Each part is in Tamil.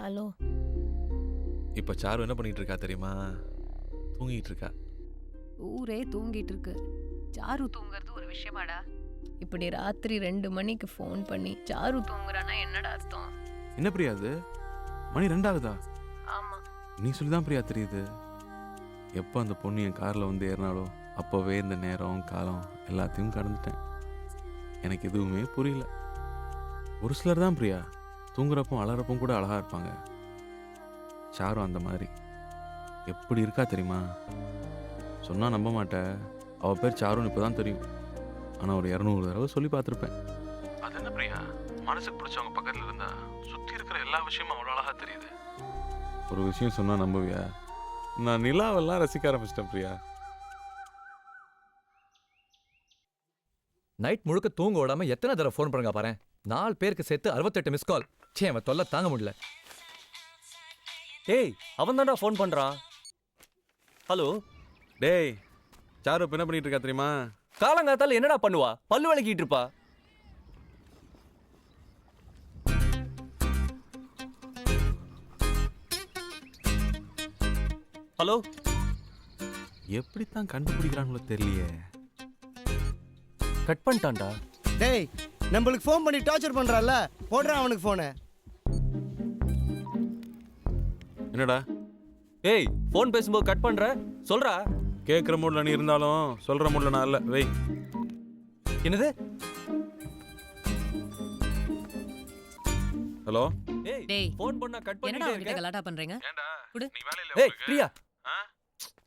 ஹலோ. இப்போ சாரு என்ன பண்ணிட்டு இருக்கா தெரியுமா? தூங்கிட்டு இருக்கா. ஊரே தூங்கிட்டு இருக்கு. சாரு தூங்குறது ஒரு விஷயமாடா? இப்படி ராத்திரி 2 மணிக்கு ஃபோன் பண்ணி சாரு தூங்குறானா என்னடா அர்த்தம்? என்ன பிரியா அது? மணி 2 ஆகுதா? ஆமா. நீ சொல்லிதான் பிரியா தெரியுது. எப்போ அந்த பொண்ணு என் காரில் வந்து ஏறினாலோ அப்போவே இந்த நேரம் காலம் எல்லாத்தையும் கடந்துட்டேன். எனக்கு எதுவுமே புரியல. ஒரு சிலர் தான் பிரியா தூங்குறப்போ அலறப்பவும் கூட அழகா இருப்பாங்க. சாரும் அந்த மாதிரி. எப்படி இருக்கா தெரியுமா? சொன்னா நம்ப மாட்டேன். அவ பேர் சாருன்னு இப்போதான் தெரியும். ஆனால் ஒரு 200 தடவை சொல்லி பார்த்துருப்பேன். அது என்ன பிரியா, மனசுக்கு பிடிச்சவங்க பக்கத்தில் இருந்தா சுற்றி இருக்கிற எல்லா விஷயமும் அவ்வளோ அழகா தெரியுது. ஒரு விஷயம் சொன்னா நம்புவியா? நான் நிலாவெல்லாம் ரசிக்க ஆரம்பிச்சிட்டேன் பிரியா. நைட் முழுக்க தூங்க விடாம எத்தனை தடவை ஃபோன் பண்ணுங்க பாரு. 4 பேருக்கு சேர்த்து 68 மிஸ் கால். சே, அவன் தொல்லை தாங்க முடியல. டேய், அவன் தான்டா ஃபோன் பண்றான். ஹலோ. டேய், சாரு இப்போ என்ன பண்ணிட்டு இருக்கா தெரியுமா? காலங்காத்தால என்னடா பண்ணுவா? பல்லு விளக்கிட்டு இருப்பா. ஹலோ. எப்படித்தான் கண்டுபிடிக்கிறாங்களோ தெரியலையே. கட் பண்ணிட்டான்டா. டேய், நம்மளுக்கு ஃபோன் பண்ணி டார்ச்சர் பண்றான்ல, போடுறான் அவனுக்கு ஃபோனை. என்னடா ஏய், ஃபோன் பேசும்போது கட் பண்ற? சொல்றா. கேட்குற மூடில் நீ இருந்தாலும் சொல்கிற மூடில் நான் இல்லை. வெய். என்னது? ஹலோ. ஏய், டேய், ஃபோன் பண்ணா கட் என்னடா பண்ணிட்டே அவங்கிட்ட இருக்க. கலாட்டா பண்றீங்க? குடு. நீ வேலையில ஏய், பிரியா.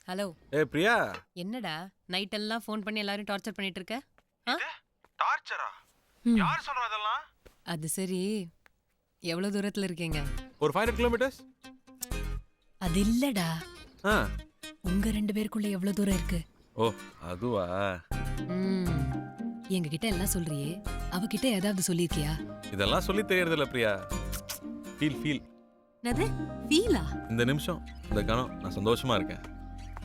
ஹலோ. ஏய் பிரியா. என்னடா நைட் எல்லாம் ஃபோன் பண்ணி எல்லாரும் டார்ச்சர் பண்ணிட்டு இருக்க? டார்ச்சரா? யார் சொல்றா அதெல்லாம்? அது சரி, எவ்வளவு தூரத்துல இருக்கீங்க? ஒரு 500 கிலோமீட்டர்ஸ். அது இல்லடா, ஆ. உங்க 2 பேருக்குள்ள எவ்வளவு தூரம் இருக்கு? ஓ அதுவா? எங்க கிட்ட எல்லாம் சொல்றியே, அவகிட்ட ஏதாவது சொல்லிருக்கியா? இதெல்லாம் சொல்லி தெரியறதில்ல பிரியா. ஃபீல். என்னது ஃபீலா? இந்த நிமிஷம் இந்த கணம் நான் சந்தோஷமா இருக்கேன்.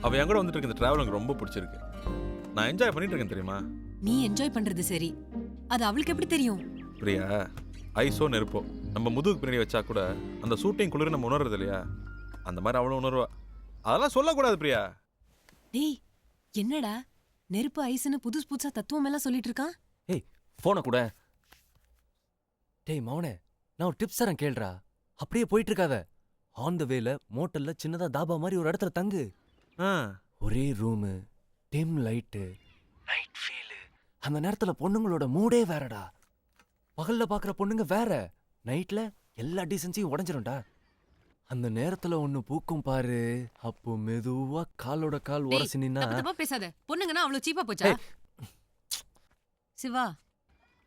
அவ என் கூட வந்துட்டு இருக்க இந்த டிராவல் எனக்கு ரொம்ப பிடிச்சிருக்கு. நான் என்ஜாய் பண்ணிட்டு இருக்கேன் தெரியுமா? நீ என்ஜாய் பண்றது சரி, அது அவளுக்கு எப்படி தெரியும்? பிரியா, ஐஸோ நெருப்போ நம்ம முதுகுக்கு பின்னாடி வச்சா கூட அந்த ஷூட்டிங் குளிர் நம்ம உணர்றது இல்லையா? அந்த மாதிரி அவளும் உணர்வா. அதெல்லாம் சொல்லக்கூடாது பிரியா. டேய், என்னடா நெருப்பு ஐஸ்னு புதுசா தத்துவம் எல்லாம் சொல்லிட்டு இருக்கான்? ஏய், ஃபோனை கூட. டேய் மவனே, நான் ஒரு டிப்ஸ் தரேன் கேளுடா. அப்படியே போயிட்டு இருக்காத. ஆன் த வேல மோட்டல்ல சின்னதா தாபா மாதிரி ஒரு இடத்துல தங்கு. ஒரே room, dim light, night feel. அந்த நேரத்துல பொண்ணுங்களோட மூடே வேறடா. பகல்ல பாக்குற பொண்ணுங்க வேற, நைட்ல எல்லா டீசன்ஸையும் உடைஞ்சிரும்டா. அந்த நேரத்துல ஒண்ணு பூக்கும் பாரு, அப்போ மெதுவா காலோட கால் உரசி நின்னா. தப்பா பேசாத. பொண்ணுங்கன்னா அவ்வளவு சீப்பா போச்சா? சிவா.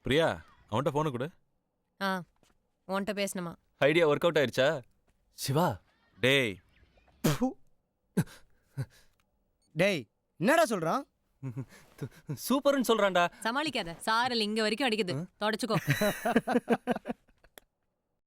பிரியா, அவன்கிட்ட போன கொடு. உன்கிட்ட பேசணுமா? ஐடியா ஒர்க் அவுட் ஆயிடுச்சா? சிவா. டேய். டேய், என்னடா சொல்றான்? சூப்பர்னு சொல்றான்டா. சமாளிக்காத. சாரல் இங்க வரைக்கும் அடிக்குது. தொடச்சுக்கோ.